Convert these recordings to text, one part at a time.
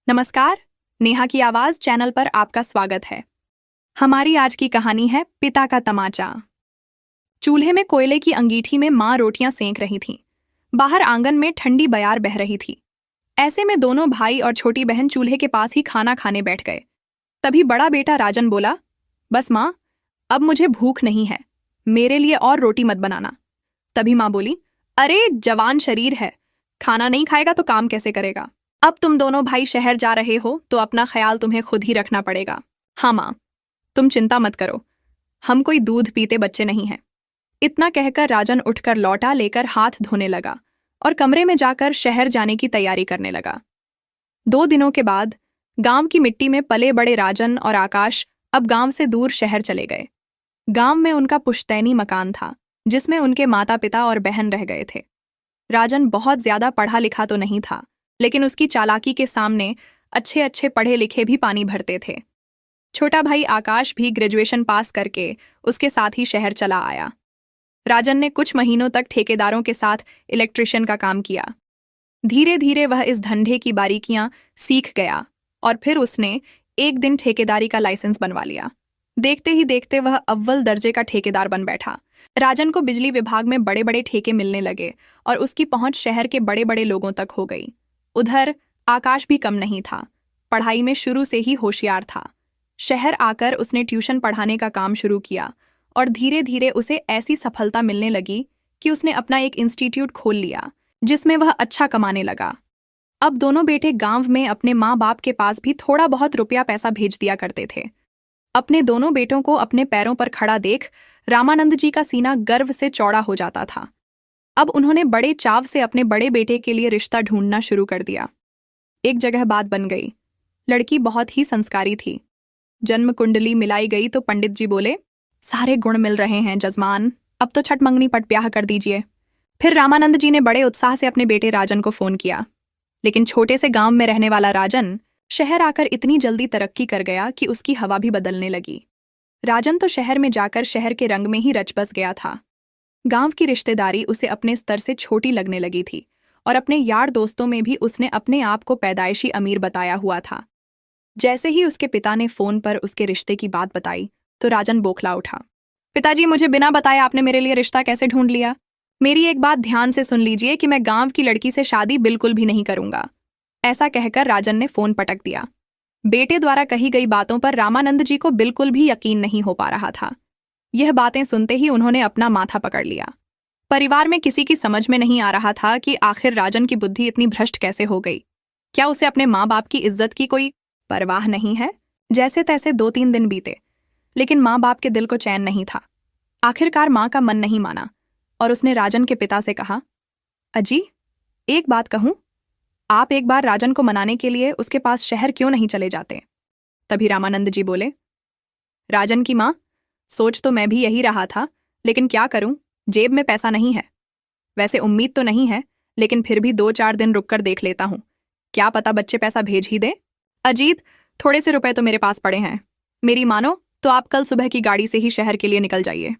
नमस्कार, नेहा की आवाज चैनल पर आपका स्वागत है। हमारी आज की कहानी है पिता का तमाचा। चूल्हे में कोयले की अंगीठी में माँ रोटियां सेंक रही थीं। बाहर आंगन में ठंडी बयार बह रही थी। ऐसे में दोनों भाई और छोटी बहन चूल्हे के पास ही खाना खाने बैठ गए। तभी बड़ा बेटा राजन बोला, बस माँ, अब मुझे भूख नहीं है, मेरे लिए और रोटी मत बनाना। तभी माँ बोली, अरे जवान शरीर है, खाना नहीं खाएगा तो काम कैसे करेगा। अब तुम दोनों भाई शहर जा रहे हो तो अपना ख्याल तुम्हें खुद ही रखना पड़ेगा। हाँ माँ, तुम चिंता मत करो, हम कोई दूध पीते बच्चे नहीं हैं। इतना कहकर राजन उठकर लौटा लेकर हाथ धोने लगा और कमरे में जाकर शहर जाने की तैयारी करने लगा। 2 दिनों के बाद गांव की मिट्टी में पले बड़े राजन और आकाश अब गांव से दूर शहर चले गए। गांव में उनका पुश्तैनी मकान था जिसमें उनके माता पिता और बहन रह गए थे। राजन बहुत ज्यादा पढ़ा लिखा तो नहीं था, लेकिन उसकी चालाकी के सामने अच्छे अच्छे पढ़े लिखे भी पानी भरते थे। छोटा भाई आकाश भी ग्रेजुएशन पास करके उसके साथ ही शहर चला आया। राजन ने कुछ महीनों तक ठेकेदारों के साथ इलेक्ट्रिशियन का काम किया। धीरे धीरे वह इस धंधे की बारीकियां सीख गया और फिर उसने एक दिन ठेकेदारी का लाइसेंस बनवा लिया। देखते ही देखते वह अव्वल दर्जे का ठेकेदार बन बैठा। राजन को बिजली विभाग में बड़े बड़े ठेके मिलने लगे और उसकी पहुंच शहर के बड़े बड़े लोगों तक हो गई। उधर आकाश भी कम नहीं था, पढ़ाई में शुरू से ही होशियार था। शहर आकर उसने ट्यूशन पढ़ाने का काम शुरू किया और धीरे धीरे उसे ऐसी सफलता मिलने लगी कि उसने अपना एक इंस्टीट्यूट खोल लिया जिसमें वह अच्छा कमाने लगा। अब दोनों बेटे गांव में अपने माँ बाप के पास भी थोड़ा बहुत रुपया पैसा भेज दिया करते थे। अपने दोनों बेटों को अपने पैरों पर खड़ा देख रामानंद जी का सीना गर्व से चौड़ा हो जाता था। अब उन्होंने बड़े चाव से अपने बड़े बेटे के लिए रिश्ता ढूंढना शुरू कर दिया। एक जगह बात बन गई। लड़की बहुत ही संस्कारी थी। जन्म कुंडली मिलाई गई तो पंडित जी बोले, सारे गुण मिल रहे हैं जजमान, अब तो छठ मंगनी पट ब्याह कर दीजिए। फिर रामानंद जी ने बड़े उत्साह से अपने बेटे राजन को फोन किया। लेकिन छोटे से गांव में रहने वाला राजन शहर आकर इतनी जल्दी तरक्की कर गया कि उसकी हवा भी बदलने लगी। राजन तो शहर में जाकर शहर के रंग में ही रच बस गया था। गांव की रिश्तेदारी उसे अपने स्तर से छोटी लगने लगी थी और अपने यार दोस्तों में भी उसने अपने आप को पैदाइशी अमीर बताया हुआ था। जैसे ही उसके पिता ने फोन पर उसके रिश्ते की बात बताई तो राजन बौखला उठा। पिताजी, मुझे बिना बताए आपने मेरे लिए रिश्ता कैसे ढूंढ लिया? मेरी एक बात ध्यान से सुन लीजिए कि मैं गांव की लड़की से शादी बिल्कुल भी नहीं करूंगा। ऐसा कहकर राजन ने फोन पटक दिया। बेटे द्वारा कही गई बातों पर रामानंद जी को बिल्कुल भी यकीन नहीं हो पा रहा था। यह बातें सुनते ही उन्होंने अपना माथा पकड़ लिया। परिवार में किसी की समझ में नहीं आ रहा था कि आखिर राजन की बुद्धि इतनी भ्रष्ट कैसे हो गई। क्या उसे अपने माँ बाप की इज्जत की कोई परवाह नहीं है? जैसे तैसे 2-3 दिन बीते, लेकिन माँ बाप के दिल को चैन नहीं था। आखिरकार माँ का मन नहीं माना और उसने राजन के पिता से कहा, अजी, एक बात कहूं, आप एक बार राजन को मनाने के लिए उसके पास शहर क्यों नहीं चले जाते? तभी रामानंद जी बोले, राजन की माँ, सोच तो मैं भी यही रहा था, लेकिन क्या करूं, जेब में पैसा नहीं है। वैसे उम्मीद तो नहीं है, लेकिन फिर भी 2-4 दिन रुककर देख लेता हूं, क्या पता बच्चे पैसा भेज ही दे। अजीत, थोड़े से रुपए तो मेरे पास पड़े हैं, मेरी मानो तो आप कल सुबह की गाड़ी से ही शहर के लिए निकल जाइए।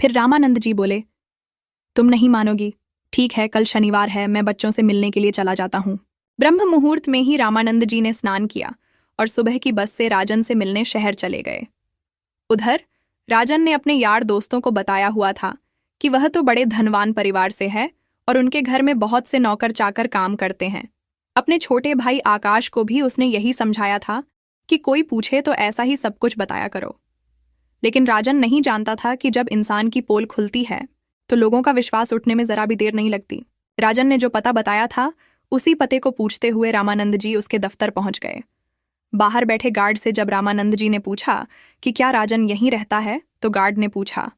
फिर रामानंद जी बोले, तुम नहीं मानोगी, ठीक है, कल शनिवार है, मैं बच्चों से मिलने के लिए चला जाता हूं। ब्रह्म मुहूर्त में ही रामानंद जी ने स्नान किया और सुबह की बस से राजन से मिलने शहर चले गए। उधर राजन ने अपने यार दोस्तों को बताया हुआ था कि वह तो बड़े धनवान परिवार से है और उनके घर में बहुत से नौकर चाकर काम करते हैं। अपने छोटे भाई आकाश को भी उसने यही समझाया था कि कोई पूछे तो ऐसा ही सब कुछ बताया करो। लेकिन राजन नहीं जानता था कि जब इंसान की पोल खुलती है तो लोगों का विश्वास उठने में जरा भी देर नहीं लगती। राजन ने जो पता बताया था उसी पते को पूछते हुए रामानंद जी उसके दफ्तर पहुंच गए। बाहर बैठे गार्ड से जब रामानंद जी ने पूछा कि क्या राजन यहीं रहता है, तो गार्ड ने पूछा,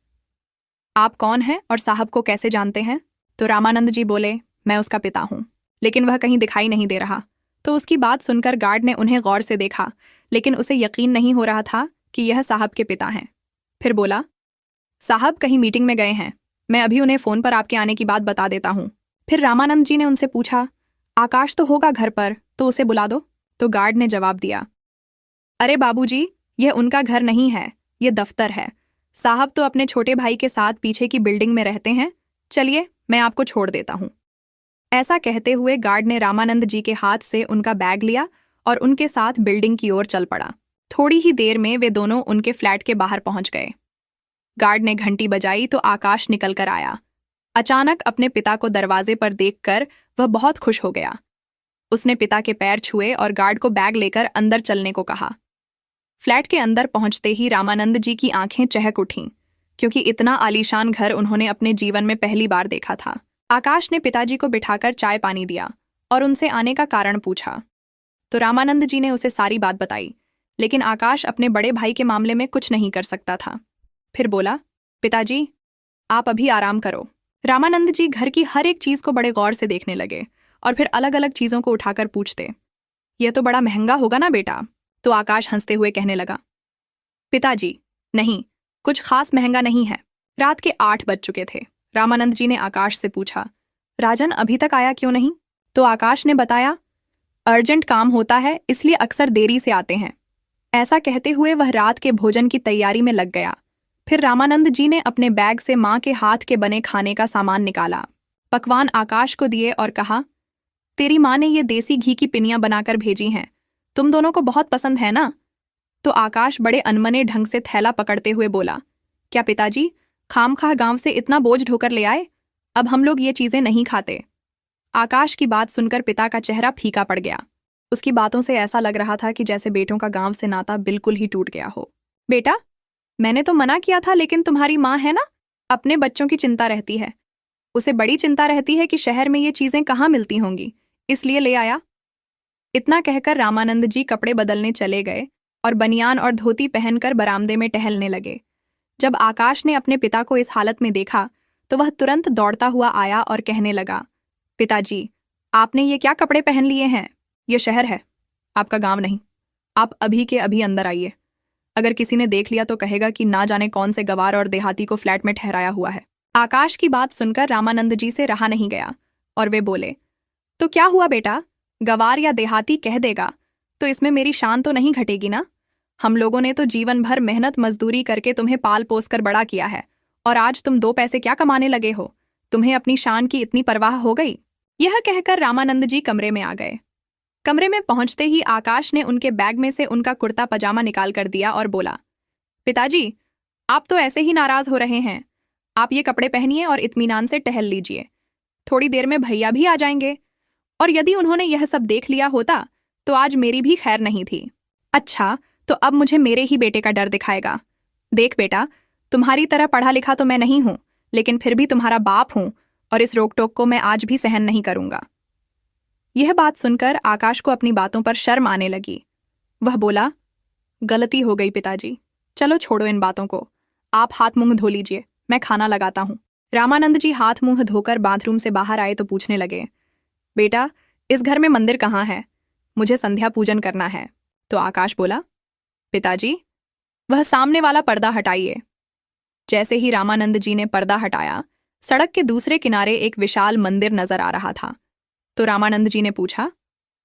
आप कौन हैं और साहब को कैसे जानते हैं? तो रामानंद जी बोले, मैं उसका पिता हूं, लेकिन वह कहीं दिखाई नहीं दे रहा। तो उसकी बात सुनकर गार्ड ने उन्हें गौर से देखा, लेकिन उसे यकीन नहीं हो रहा था कि यह साहब के पिता हैं। फिर बोला, साहब कहीं मीटिंग में गए हैं, मैं अभी उन्हें फोन पर आपके आने की बात बता देता हूं। फिर रामानंद जी ने उनसे पूछा, आकाश तो होगा घर पर, तो उसे बुला दो। तो गार्ड ने जवाब दिया, अरे बाबूजी, यह उनका घर नहीं है, यह दफ्तर है। साहब तो अपने छोटे भाई के साथ पीछे की बिल्डिंग में रहते हैं, चलिए मैं आपको छोड़ देता हूं। ऐसा कहते हुए गार्ड ने रामानंद जी के हाथ से उनका बैग लिया और उनके साथ बिल्डिंग की ओर चल पड़ा। थोड़ी ही देर में वे दोनों उनके फ्लैट के बाहर पहुंच गए। गार्ड ने घंटी बजाई तो आकाश निकल कर आया। अचानक अपने पिता को दरवाजे पर देखकर वह बहुत खुश हो गया। उसने पिता के पैर छुए और गार्ड को बैग लेकर अंदर चलने को कहा। फ्लैट के अंदर पहुंचते ही रामानंद जी की आंखें चहक उठीं, क्योंकि इतना आलीशान घर उन्होंने अपने जीवन में पहली बार देखा था। आकाश ने पिताजी को बिठाकर चाय पानी दिया और उनसे आने का कारण पूछा तो रामानंद जी ने उसे सारी बात बताई, लेकिन आकाश अपने बड़े भाई के मामले में कुछ नहीं कर सकता था। फिर बोला, पिताजी आप अभी आराम करो। रामानंद जी घर की हर एक चीज को बड़े गौर से देखने लगे और फिर अलग अलग चीजों को उठाकर पूछते, यह तो बड़ा महंगा होगा ना बेटा? तो आकाश हंसते हुए कहने लगा, पिताजी नहीं, कुछ खास महंगा नहीं है। रात के 8 बज चुके थे। रामानंद जी ने आकाश से पूछा, राजन अभी तक आया क्यों नहीं? तो आकाश ने बताया, अर्जेंट काम होता है इसलिए अक्सर देरी से आते हैं। ऐसा कहते हुए वह रात के भोजन की तैयारी में लग गया। फिर रामानंद जी ने अपने बैग से माँ के हाथ के बने खाने का सामान निकाला, पकवान आकाश को दिए और कहा, तेरी माँ ने ये देसी घी की पिनियां बनाकर भेजी हैं, तुम दोनों को बहुत पसंद है ना? तो आकाश बड़े अनमने ढंग से थैला पकड़ते हुए बोला, क्या पिताजी खामखाह गांव से इतना बोझ ढोकर ले आए? अब हम लोग ये चीजें नहीं खाते। आकाश की बात सुनकर पिता का चेहरा फीका पड़ गया। उसकी बातों से ऐसा लग रहा था कि जैसे बेटों का गांव से नाता बिल्कुल ही टूट गया हो। बेटा, मैंने तो मना किया था, लेकिन तुम्हारी माँ है ना, अपने बच्चों की चिंता रहती है। उसे बड़ी चिंता रहती है कि शहर में ये चीजें कहाँ मिलती होंगी, इसलिए ले आया। इतना कहकर रामानंद जी कपड़े बदलने चले गए और बनियान और धोती पहनकर बरामदे में टहलने लगे। जब आकाश ने अपने पिता को इस हालत में देखा तो वह तुरंत दौड़ता हुआ आया और कहने लगा, पिताजी आपने ये क्या कपड़े पहन लिए हैं? ये शहर है, आपका गांव नहीं। आप अभी के अभी अंदर आइए। अगर किसी ने देख लिया तो कहेगा कि ना जाने कौन से गवार और देहाती को फ्लैट में ठहराया हुआ है। आकाश की बात सुनकर रामानंद जी से रहा नहीं गया और वे बोले, तो क्या हुआ बेटा, गवार या देहाती कह देगा तो इसमें मेरी शान तो नहीं घटेगी ना? हम लोगों ने तो जीवन भर मेहनत मजदूरी करके तुम्हें पाल पोस कर बड़ा किया है, और आज तुम 2 पैसे क्या कमाने लगे हो? तुम्हें अपनी शान की इतनी परवाह हो गई? यह कहकर रामानंद जी कमरे में आ गए। कमरे में पहुंचते ही आकाश ने उनके बैग में से उनका कुर्ता पजामा निकाल कर दिया और बोला, पिताजी आप तो ऐसे ही नाराज हो रहे हैं, आप ये कपड़े पहनिए और इत्मीनान से टहल लीजिए। थोड़ी देर में भैया भी आ जाएंगे, और यदि उन्होंने यह सब देख लिया होता तो आज मेरी भी खैर नहीं थी। अच्छा, तो अब मुझे मेरे ही बेटे का डर दिखाएगा। देख बेटा, तुम्हारी तरह पढ़ा लिखा तो मैं नहीं हूं, लेकिन फिर भी तुम्हारा बाप हूं, और इस रोक टोक को मैं आज भी सहन नहीं करूंगा। यह बात सुनकर आकाश को अपनी बातों पर शर्म आने लगी। वह बोला, गलती हो गई पिताजी, चलो छोड़ो इन बातों को, आप हाथ मुंह धो लीजिए, मैं खाना लगाता हूं। रामानंद जी हाथ मुंह धोकर बाथरूम से बाहर आए तो पूछने लगे, बेटा इस घर में मंदिर कहाँ है? मुझे संध्या पूजन करना है। तो आकाश बोला, पिताजी वह सामने वाला पर्दा हटाइए। जैसे ही रामानंद जी ने पर्दा हटाया, सड़क के दूसरे किनारे एक विशाल मंदिर नजर आ रहा था। तो रामानंद जी ने पूछा,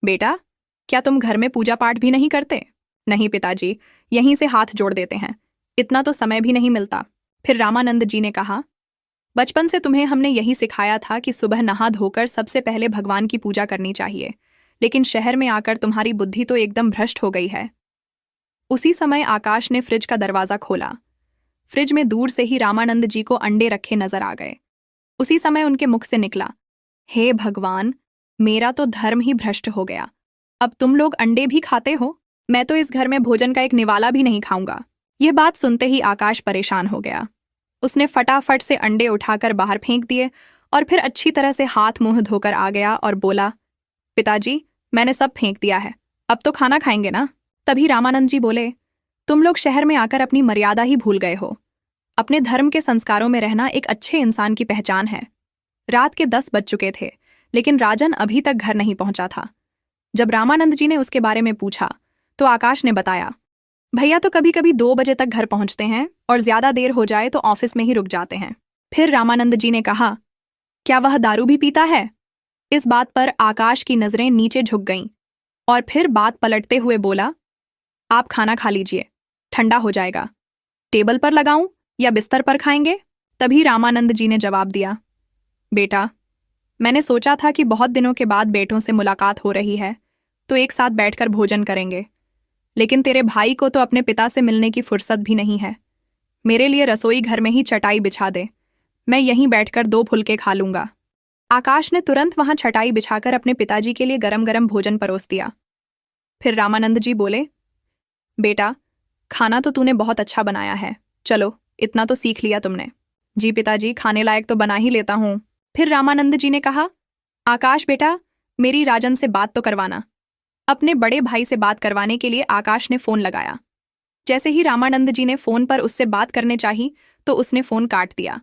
बेटा क्या तुम घर में पूजा पाठ भी नहीं करते? नहीं पिताजी, यहीं से हाथ जोड़ देते हैं, इतना तो समय भी नहीं मिलता। फिर रामानंद जी ने कहा, बचपन से तुम्हें हमने यही सिखाया था कि सुबह नहा धोकर सबसे पहले भगवान की पूजा करनी चाहिए, लेकिन शहर में आकर तुम्हारी बुद्धि तो एकदम भ्रष्ट हो गई है। उसी समय आकाश ने फ्रिज का दरवाजा खोला। फ्रिज में दूर से ही रामानंद जी को अंडे रखे नजर आ गए। उसी समय उनके मुख से निकला, हे भगवान, मेरा तो धर्म ही भ्रष्ट हो गया, अब तुम लोग अंडे भी खाते हो? मैं तो इस घर में भोजन का एक निवाला भी नहीं खाऊंगा। यह बात सुनते ही आकाश परेशान हो गया। उसने फटाफट से अंडे उठाकर बाहर फेंक दिए और फिर अच्छी तरह से हाथ मुंह धोकर आ गया और बोला, पिताजी मैंने सब फेंक दिया है, अब तो खाना खाएंगे ना? तभी रामानंद जी बोले, तुम लोग शहर में आकर अपनी मर्यादा ही भूल गए हो। अपने धर्म के संस्कारों में रहना एक अच्छे इंसान की पहचान है। रात के 10 बज चुके थे, लेकिन राजन अभी तक घर नहीं पहुंचा था। जब रामानंद जी ने उसके बारे में पूछा तो आकाश ने बताया, भैया तो कभी कभी 2 बजे तक घर पहुंचते हैं और ज्यादा देर हो जाए तो ऑफिस में ही रुक जाते हैं। फिर रामानंद जी ने कहा, क्या वह दारू भी पीता है? इस बात पर आकाश की नजरें नीचे झुक गईं और फिर बात पलटते हुए बोला, आप खाना खा लीजिए, ठंडा हो जाएगा। टेबल पर लगाऊं या बिस्तर पर खाएंगे? तभी रामानंद जी ने जवाब दिया, बेटा मैंने सोचा था कि बहुत दिनों के बाद बेटों से मुलाकात हो रही है तो एक साथ बैठकर भोजन करेंगे। लेकिन तेरे भाई को तो अपने पिता से मिलने की फुर्सत भी नहीं है। मेरे लिए रसोई घर में ही चटाई बिछा दे, मैं यहीं बैठकर 2 फुलके खा लूंगा। आकाश ने तुरंत वहां चटाई बिछाकर अपने पिताजी के लिए गरम गरम भोजन परोस दिया। फिर रामानंद जी बोले, बेटा, खाना तो तूने बहुत अच्छा बनाया है, चलो इतना तो सीख लिया तुमने। जी पिताजी, खाने लायक तो बना ही लेता हूं। फिर रामानंद जी ने कहा, आकाश बेटा, मेरी राजन से बात तो करवाना। अपने बड़े भाई से बात करवाने के लिए आकाश ने फोन लगाया। जैसे ही रामानंद जी ने फोन पर उससे बात करने चाही तो उसने फोन काट दिया।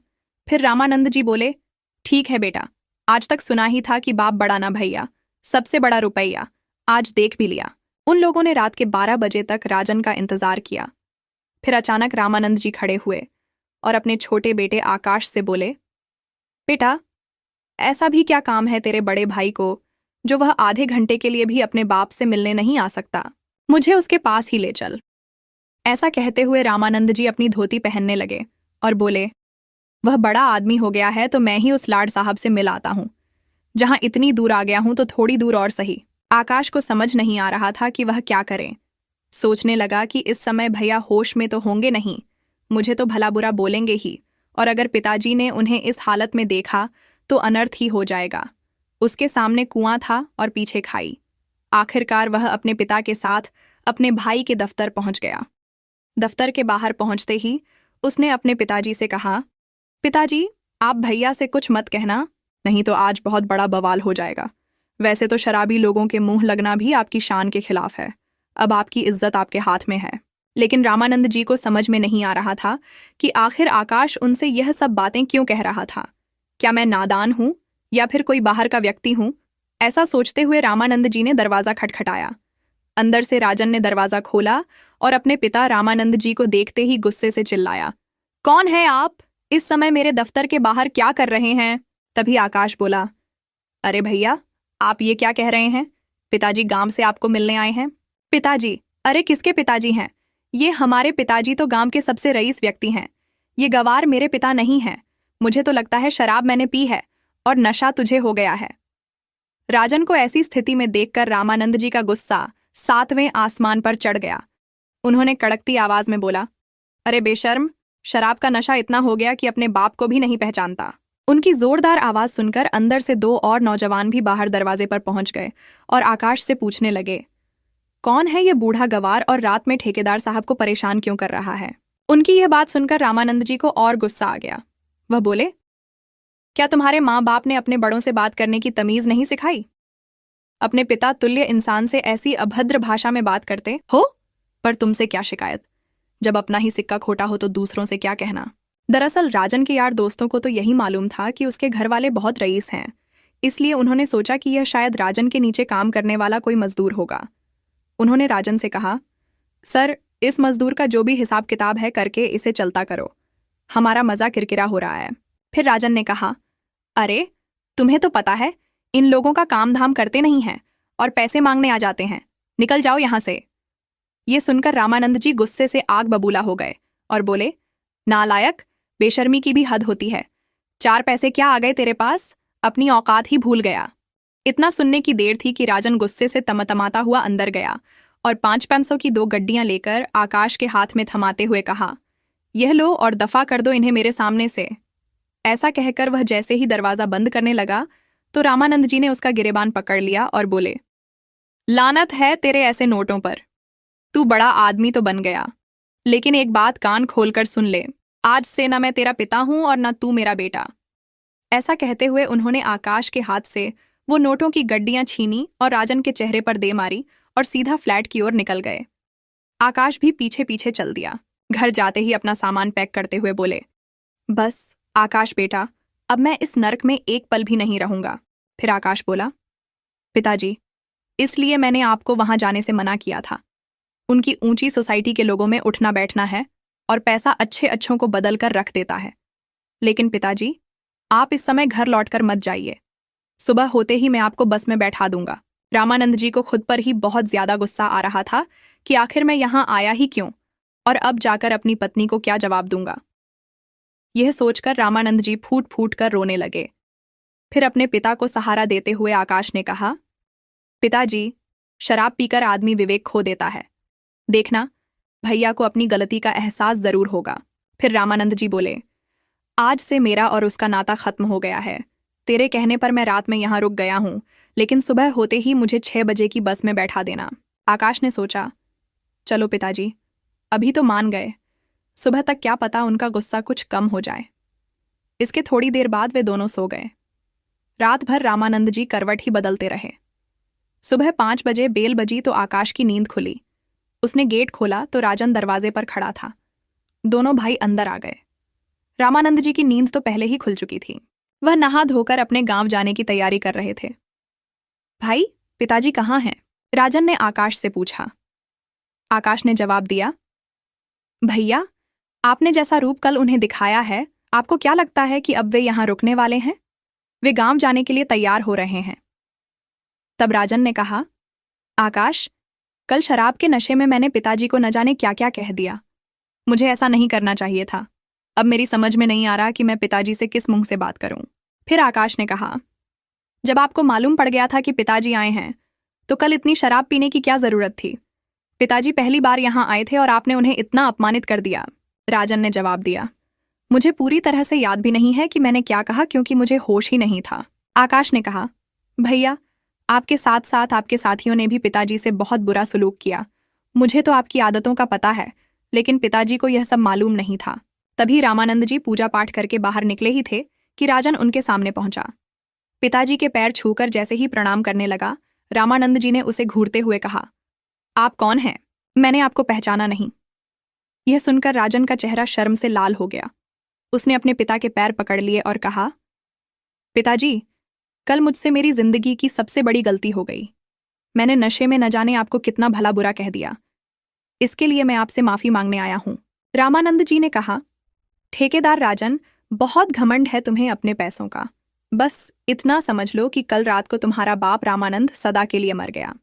फिर रामानंद जी बोले, ठीक है बेटा, आज तक सुना ही था कि बाप बड़ा ना भैया, सबसे बड़ा रुपया, आज देख भी लिया। उन लोगों ने रात के 12 बजे तक राजन का इंतजार किया। फिर अचानक रामानंद जी खड़े हुए और अपने छोटे बेटे आकाश से बोले, बेटा, ऐसा भी क्या काम है तेरे बड़े भाई को जो वह आधे घंटे के लिए भी अपने बाप से मिलने नहीं आ सकता? मुझे उसके पास ही ले चल। ऐसा कहते हुए रामानंद जी अपनी धोती पहनने लगे और बोले, वह बड़ा आदमी हो गया है तो मैं ही उस लाड साहब से मिल आता हूं। जहां इतनी दूर आ गया हूं तो थोड़ी दूर और सही। आकाश को समझ नहीं आ रहा था कि वह क्या करे। सोचने लगा कि इस समय भैया होश में तो होंगे नहीं, मुझे तो भला बुरा बोलेंगे ही, और अगर पिताजी ने उन्हें इस हालत में देखा तो अनर्थ ही हो जाएगा। उसके सामने कुआं था और पीछे खाई। आखिरकार वह अपने पिता के साथ अपने भाई के दफ्तर पहुंच गया। दफ्तर के बाहर पहुंचते ही उसने अपने पिताजी से कहा, पिताजी, आप भैया से कुछ मत कहना, नहीं तो आज बहुत बड़ा बवाल हो जाएगा। वैसे तो शराबी लोगों के मुंह लगना भी आपकी शान के खिलाफ है। अब आपकी इज्जत आपके हाथ में है। लेकिन रामानंद जी को समझ में नहीं आ रहा था कि आखिर आकाश उनसे यह सब बातें क्यों कह रहा था। क्या मैं नादान हूं या फिर कोई बाहर का व्यक्ति हूं? ऐसा सोचते हुए रामानंद जी ने दरवाजा खटखटाया। अंदर से राजन ने दरवाजा खोला और अपने पिता रामानंद जी को देखते ही गुस्से से चिल्लाया, कौन है आप? इस समय मेरे दफ्तर के बाहर क्या कर रहे हैं? तभी आकाश बोला, अरे भैया, आप ये क्या कह रहे हैं? पिताजी गांव से आपको मिलने आए हैं। पिताजी? अरे किसके पिताजी हैं? ये हमारे पिताजी तो गांव के सबसे रईस व्यक्ति हैं। ये गवार मेरे पिता नहीं हैं। मुझे तो लगता है शराब मैंने पी है और नशा तुझे हो गया है। राजन को ऐसी स्थिति में देखकर रामानंद जी का गुस्सा 7वें आसमान पर चढ़ गया। उन्होंने कड़कती आवाज में बोला, अरे बेशर्म, शराब का नशा इतना हो गया कि अपने बाप को भी नहीं पहचानता। उनकी जोरदार आवाज सुनकर अंदर से 2 और नौजवान भी बाहर दरवाजे पर पहुंच गए और आकाश से पूछने लगे, कौन है ये बूढ़ा गवार और रात में ठेकेदार साहब को परेशान क्यों कर रहा है? उनकी यह बात सुनकर रामानंद जी को और गुस्सा आ गया। वह बोले, क्या तुम्हारे माँ बाप ने अपने बड़ों से बात करने की तमीज नहीं सिखाई? अपने पिता तुल्य इंसान से ऐसी अभद्र भाषा में बात करते हो? पर तुमसे क्या शिकायत, जब अपना ही सिक्का खोटा हो तो दूसरों से क्या कहना। दरअसल राजन के यार दोस्तों को तो यही मालूम था कि उसके घर वाले बहुत रईस हैं, इसलिए उन्होंने सोचा कि यह शायद राजन के नीचे काम करने वाला कोई मजदूर होगा। उन्होंने राजन से कहा, सर, इस मजदूर का जो भी हिसाब किताब है करके इसे चलता करो, हमारा मजा किरकिरा हो रहा है। फिर राजन ने कहा, अरे तुम्हें तो पता है इन लोगों का काम धाम करते नहीं हैं और पैसे मांगने आ जाते हैं, निकल जाओ यहां से। ये सुनकर रामानंद जी गुस्से से आग बबूला हो गए और बोले, नालायक, बेशर्मी की भी हद होती है। 4 पैसे क्या आ गए तेरे पास? अपनी औकात ही भूल गया। इतना सुनने की देर थी कि राजन गुस्से से तमतमाता हुआ अंदर गया और 5 पैसों की 2 गड्डियां लेकर आकाश के हाथ में थमाते हुए कहा, यह लो और दफा कर दो इन्हें मेरे सामने से। ऐसा कहकर वह जैसे ही दरवाजा बंद करने लगा तो रामानंद जी ने उसका गिरेबान पकड़ लिया और बोले, लानत है तेरे ऐसे नोटों पर। तू बड़ा आदमी तो बन गया, लेकिन एक बात कान खोलकर सुन ले, आज से न मैं तेरा पिता हूं और न तू मेरा बेटा। ऐसा कहते हुए उन्होंने आकाश के हाथ से वो नोटों की गड्डियां छीनी और राजन के चेहरे पर दे मारी और सीधा फ्लैट की ओर निकल गए। आकाश भी पीछे पीछे चल दिया। घर जाते ही अपना सामान पैक करते हुए बोले, बस आकाश बेटा, अब मैं इस नर्क में एक पल भी नहीं रहूंगा। फिर आकाश बोला, पिताजी, इसलिए मैंने आपको वहां जाने से मना किया था। उनकी ऊंची सोसाइटी के लोगों में उठना बैठना है और पैसा अच्छे अच्छों को बदल कर रख देता है। लेकिन पिताजी, आप इस समय घर लौटकर मत जाइए, सुबह होते ही मैं आपको बस में बैठा दूंगा। रामानंद जी को खुद पर ही बहुत ज्यादा गुस्सा आ रहा था कि आखिर मैं यहां आया ही क्यों और अब जाकर अपनी पत्नी को क्या जवाब दूंगा। यह सोचकर रामानंद जी फूट फूट कर रोने लगे। फिर अपने पिता को सहारा देते हुए आकाश ने कहा, पिताजी, शराब पीकर आदमी विवेक खो देता है। देखना, भैया को अपनी गलती का एहसास जरूर होगा। फिर रामानंद जी बोले, आज से मेरा और उसका नाता खत्म हो गया है। तेरे कहने पर मैं रात में यहाँ रुक गया हूँ, लेकिन सुबह होते ही मुझे 6 बजे की बस में बैठा देना। आकाश ने सोचा, चलो पिताजी, अभी तो मान गए, सुबह तक क्या पता उनका गुस्सा कुछ कम हो जाए। इसके थोड़ी देर बाद वे दोनों सो गए। रात भर रामानंद जी करवट ही बदलते रहे। सुबह 5 बजे बेल बजी तो आकाश की नींद खुली। उसने गेट खोला तो राजन दरवाजे पर खड़ा था। दोनों भाई अंदर आ गए। रामानंद जी की नींद तो पहले ही खुल चुकी थी। वह नहा धोकर अपने गांव जाने की तैयारी कर रहे थे। भाई, पिताजी कहाँ हैं? राजन ने आकाश से पूछा। आकाश ने जवाब दिया, भैया, आपने जैसा रूप कल उन्हें दिखाया है, आपको क्या लगता है कि अब वे यहां रुकने वाले हैं? वे गांव जाने के लिए तैयार हो रहे हैं। तब राजन ने कहा, आकाश, कल शराब के नशे में मैंने पिताजी को न जाने क्या क्या कह दिया। मुझे ऐसा नहीं करना चाहिए था। अब मेरी समझ में नहीं आ रहा कि मैं पिताजी से किस मुंह से बात करूं। फिर आकाश ने कहा, जब आपको मालूम पड़ गया था कि पिताजी आए हैं, तो कल इतनी शराब पीने की क्या जरूरत थी? पिताजी पहली बार यहां आए थे और आपने उन्हें इतना अपमानित कर दिया। राजन ने जवाब दिया, मुझे पूरी तरह से याद भी नहीं है कि मैंने क्या कहा, क्योंकि मुझे होश ही नहीं था। आकाश ने कहा, भैया, आपके साथ साथ आपके साथियों ने भी पिताजी से बहुत बुरा सलूक किया। मुझे तो आपकी आदतों का पता है, लेकिन पिताजी को यह सब मालूम नहीं था। तभी रामानंद जी पूजा पाठ करके बाहर निकले ही थे कि राजन उनके सामने पहुंचा। पिताजी के पैर छूकर जैसे ही प्रणाम करने लगा, रामानंद जी ने उसे घूरते हुए कहा, आप कौन हैं? मैंने आपको पहचाना नहीं। यह सुनकर राजन का चेहरा शर्म से लाल हो गया। उसने अपने पिता के पैर पकड़ लिए और कहा, पिताजी, कल मुझसे मेरी जिंदगी की सबसे बड़ी गलती हो गई। मैंने नशे में न जाने आपको कितना भला बुरा कह दिया। इसके लिए मैं आपसे माफी मांगने आया हूं। रामानंद जी ने कहा, ठेकेदार राजन, बहुत घमंड है तुम्हें अपने पैसों का। बस इतना समझ लो कि कल रात को तुम्हारा बाप रामानंद सदा के लिए मर गया।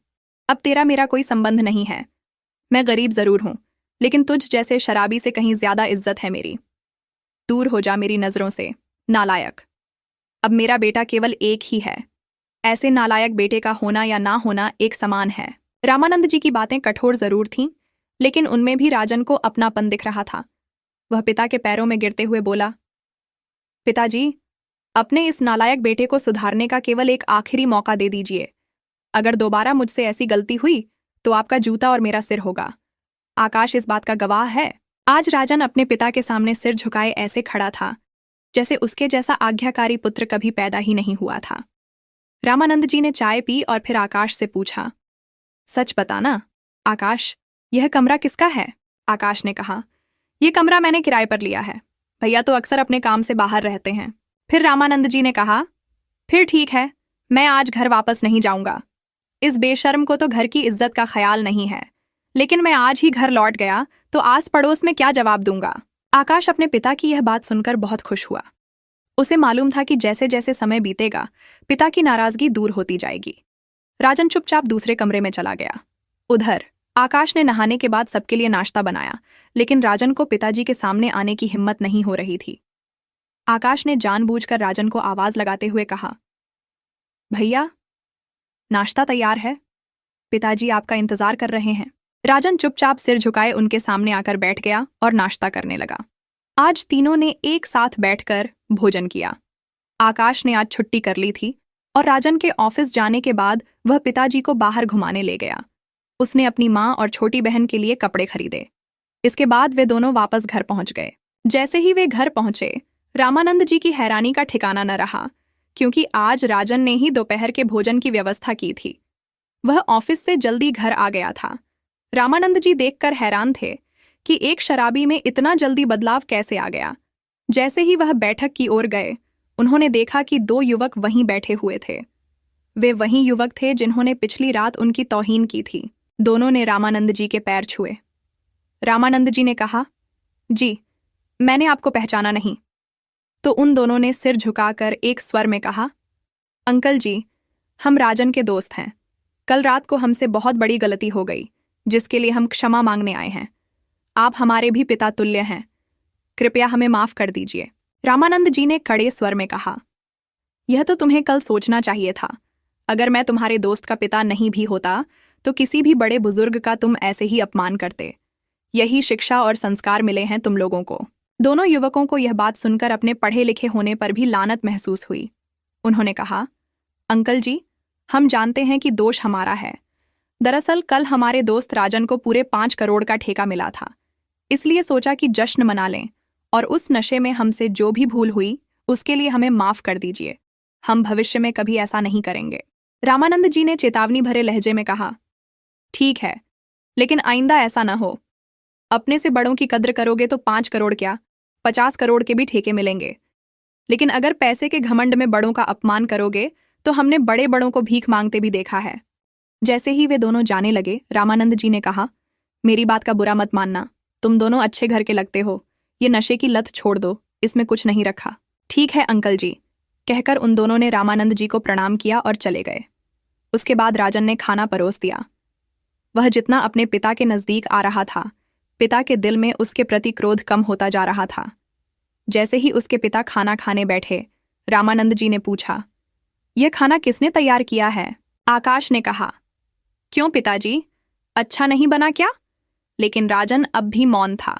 अब तेरा मेरा कोई संबंध नहीं है। मैं गरीब जरूर हूं, लेकिन तुझ जैसे शराबी से कहीं ज्यादा इज्जत है मेरी। दूर हो जा मेरी नजरों से, नालायक। अब मेरा बेटा केवल एक ही है। ऐसे नालायक बेटे का होना या ना होना एक समान है। रामानंद जी की बातें कठोर जरूर थीं, लेकिन उनमें भी राजन को अपनापन दिख रहा था। वह पिता के पैरों में गिरते हुए बोला, पिताजी, अपने इस नालायक बेटे को सुधारने का केवल एक आखिरी मौका दे दीजिए। अगर दोबारा मुझसे ऐसी गलती हुई तो आपका जूता और मेरा सिर होगा। आकाश इस बात का गवाह है। आज राजन अपने पिता के सामने सिर झुकाए ऐसे खड़ा था जैसे उसके जैसा आज्ञाकारी पुत्र कभी पैदा ही नहीं हुआ था। रामानंद जी ने चाय पी और फिर आकाश से पूछा, सच बताना आकाश, यह कमरा किसका है? आकाश ने कहा, यह कमरा मैंने किराए पर लिया है। भैया तो अक्सर अपने काम से बाहर रहते हैं। फिर रामानंद जी ने कहा, फिर ठीक है, मैं आज घर वापस नहीं जाऊंगा। इस बेशर्म को तो घर की इज्जत का ख्याल नहीं है, लेकिन मैं आज ही घर लौट गया तो आस पड़ोस में क्या जवाब दूंगा। आकाश अपने पिता की यह बात सुनकर बहुत खुश हुआ। उसे मालूम था कि जैसे जैसे समय बीतेगा, पिता की नाराजगी दूर होती जाएगी। राजन चुपचाप दूसरे कमरे में चला गया। उधर आकाश ने नहाने के बाद सबके लिए नाश्ता बनाया, लेकिन राजन को पिताजी के सामने आने की हिम्मत नहीं हो रही थी। आकाश ने जानबूझकर राजन को आवाज लगाते हुए कहा, भैया, नाश्ता तैयार है, पिताजी आपका इंतजार कर रहे हैं। राजन चुपचाप सिर झुकाए उनके सामने आकर बैठ गया और नाश्ता करने लगा। आज तीनों ने एक साथ बैठकर भोजन किया। आकाश ने आज छुट्टी कर ली थी और राजन के ऑफिस जाने के बाद वह पिताजी को बाहर घुमाने ले गया। उसने अपनी माँ और छोटी बहन के लिए कपड़े खरीदे। इसके बाद वे दोनों वापस घर पहुंच गए। जैसे ही वे घर पहुंचे, रामानंद जी की हैरानी का ठिकाना न रहा, क्योंकि आज राजन ने ही दोपहर के भोजन की व्यवस्था की थी। वह ऑफिस से जल्दी घर आ गया था। रामानंद जी देखकर हैरान थे कि एक शराबी में इतना जल्दी बदलाव कैसे आ गया। जैसे ही वह बैठक की ओर गए, उन्होंने देखा कि 2 युवक वहीं बैठे हुए थे। वे वही युवक थे जिन्होंने पिछली रात उनकी तौहीन की थी। दोनों ने रामानंद जी के पैर छुए। रामानंद जी ने कहा, जी, मैंने आपको पहचाना नहीं। तो उन दोनों ने सिर झुकाकर एक स्वर में कहा, अंकल जी, हम राजन के दोस्त हैं। कल रात को हमसे बहुत बड़ी गलती हो गई, जिसके लिए हम क्षमा मांगने आए हैं। आप हमारे भी पिता तुल्य हैं, कृपया हमें माफ कर दीजिए। रामानंद जी ने कड़े स्वर में कहा, यह तो तुम्हें कल सोचना चाहिए था। अगर मैं तुम्हारे दोस्त का पिता नहीं भी होता तो किसी भी बड़े बुजुर्ग का तुम ऐसे ही अपमान करते। यही शिक्षा और संस्कार मिले हैं तुम लोगों को। दोनों युवकों को यह बात सुनकर अपने पढ़े लिखे होने पर भी लानत महसूस हुई। उन्होंने कहा, अंकल जी, हम जानते हैं कि दोष हमारा है। दरअसल कल हमारे दोस्त राजन को पूरे 5 करोड़ का ठेका मिला था, इसलिए सोचा कि जश्न मना लें, और उस नशे में हमसे जो भी भूल हुई उसके लिए हमें माफ कर दीजिए। हम भविष्य में कभी ऐसा नहीं करेंगे। रामानंद जी ने चेतावनी भरे लहजे में कहा, ठीक है, लेकिन आइंदा ऐसा न हो। अपने से बड़ों की कद्र करोगे तो 5 करोड़ क्या, 50 करोड़ के भी ठेके मिलेंगे। लेकिन अगर पैसे के घमंड में बड़ों का अपमान करोगे तो हमने बड़े बड़ों को भीख मांगते भी देखा है। जैसे ही वे दोनों जाने लगे, रामानंद जी ने कहा, मेरी बात का बुरा मत मानना, तुम दोनों अच्छे घर के लगते हो। ये नशे की लत छोड़ दो, इसमें कुछ नहीं रखा। ठीक है अंकल जी, कहकर उन दोनों ने रामानंद जी को प्रणाम किया और चले गए। उसके बाद राजन ने खाना परोस दिया। वह जितना अपने पिता के नजदीक आ रहा था, पिता के दिल में उसके प्रति क्रोध कम होता जा रहा था। जैसे ही उसके पिता खाना खाने बैठे, रामानंद जी ने पूछा, यह खाना किसने तैयार किया है? आकाश ने कहा, क्यों पिताजी, अच्छा नहीं बना क्या? लेकिन राजन अब भी मौन था।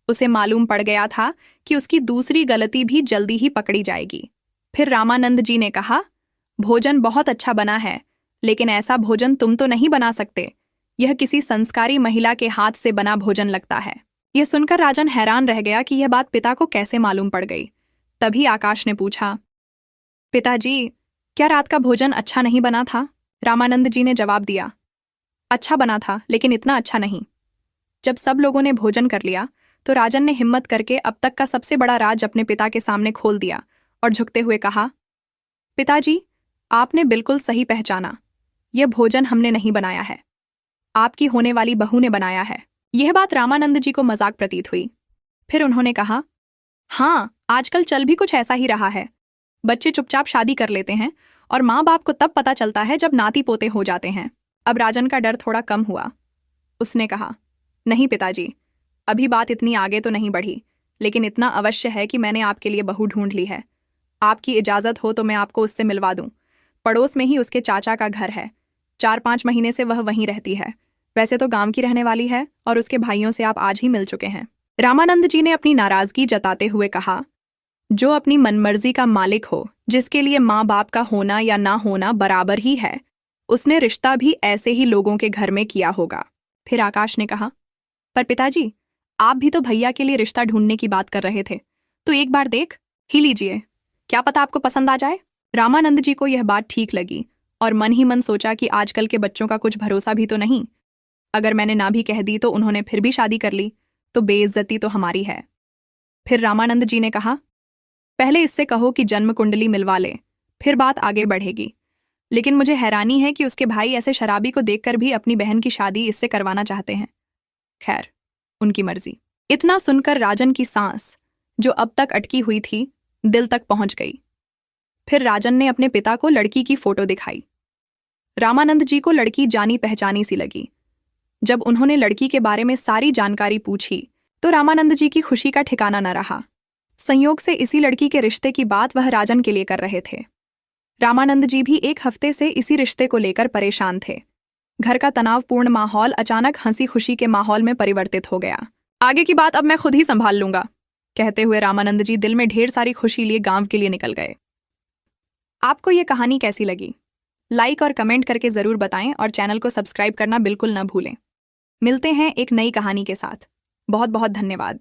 उसे मालूम पड़ गया था कि उसकी दूसरी गलती भी जल्दी ही पकड़ी जाएगी। फिर रामानंद जी ने कहा, भोजन बहुत अच्छा बना है, लेकिन ऐसा भोजन तुम तो नहीं बना सकते। यह किसी संस्कारी महिला के हाथ से बना भोजन लगता है। यह सुनकर राजन हैरान रह गया कि यह बात पिता को कैसे मालूम पड़ गई। तभी आकाश ने पूछा, पिताजी, क्या रात का भोजन अच्छा नहीं बना था? रामानंद जी ने जवाब दिया, अच्छा बना था, लेकिन इतना अच्छा नहीं। जब सब लोगों ने भोजन कर लिया तो राजन ने हिम्मत करके अब तक का सबसे बड़ा राज अपने पिता के सामने खोल दिया और झुकते हुए कहा, पिताजी, आपने बिल्कुल सही पहचाना। यह भोजन हमने नहीं बनाया है, आपकी होने वाली बहू ने बनाया है। यह बात रामानंद जी को मजाक प्रतीत हुई। फिर उन्होंने कहा, हाँ, आजकल चल भी कुछ ऐसा ही रहा है। बच्चे चुपचाप शादी कर लेते हैं और माँ बाप को तब पता चलता है जब नाती पोते हो जाते हैं। अब राजन का डर थोड़ा कम हुआ। उसने कहा, नहीं पिताजी, अभी बात इतनी आगे तो नहीं बढ़ी, लेकिन इतना अवश्य है कि मैंने आपके लिए बहू ढूंढ ली है। आपकी इजाज़त हो तो मैं आपको उससे मिलवा दूं। पड़ोस में ही उसके चाचा का घर है। 4-5 महीने से वह वहीं रहती है। वैसे तो गांव की रहने वाली है और उसके भाइयों से आप आज ही मिल चुके हैं। रामानंद जी ने अपनी नाराजगी जताते हुए कहा, जो अपनी मनमर्जी का मालिक हो, जिसके लिए माँ बाप का होना या ना होना बराबर ही है, उसने रिश्ता भी ऐसे ही लोगों के घर में किया होगा। फिर आकाश ने कहा, पर पिताजी, आप भी तो भैया के लिए रिश्ता ढूंढने की बात कर रहे थे, तो एक बार देख ही लीजिए, क्या पता आपको पसंद आ जाए। रामानंद जी को यह बात ठीक लगी और मन ही मन सोचा कि आजकल के बच्चों का कुछ भरोसा भी तो नहीं। अगर मैंने ना भी कह दी तो उन्होंने फिर भी शादी कर ली, तो बेइज्जती तो हमारी है। फिर रामानंद जी ने कहा, पहले इससे कहो कि जन्म कुंडली मिलवा ले, फिर बात आगे बढ़ेगी। लेकिन मुझे हैरानी है कि उसके भाई ऐसे शराबी को देखकर भी अपनी बहन की शादी इससे करवाना चाहते हैं। खैर, उनकी मर्जी। इतना सुनकर राजन की सांस, जो अब तक अटकी हुई थी, दिल तक पहुंच गई। फिर राजन ने अपने पिता को लड़की की फोटो दिखाई। रामानंद जी को लड़की जानी पहचानी सी लगी। जब उन्होंने लड़की के बारे में सारी जानकारी पूछी तो रामानंद जी की खुशी का ठिकाना न रहा। संयोग से इसी लड़की के रिश्ते की बात वह राजन के लिए कर रहे थे। रामानंद जी भी एक हफ्ते से इसी रिश्ते को लेकर परेशान थे। घर का तनावपूर्ण माहौल अचानक हंसी खुशी के माहौल में परिवर्तित हो गया। आगे की बात अब मैं खुद ही संभाल लूंगा, कहते हुए रामानंद जी दिल में ढेर सारी खुशी लिए गांव के लिए निकल गए। आपको ये कहानी कैसी लगी? लाइक और कमेंट करके जरूर बताएं और चैनल को सब्सक्राइब करना बिल्कुल न भूलें। मिलते हैं एक नई कहानी के साथ। बहुत बहुत धन्यवाद।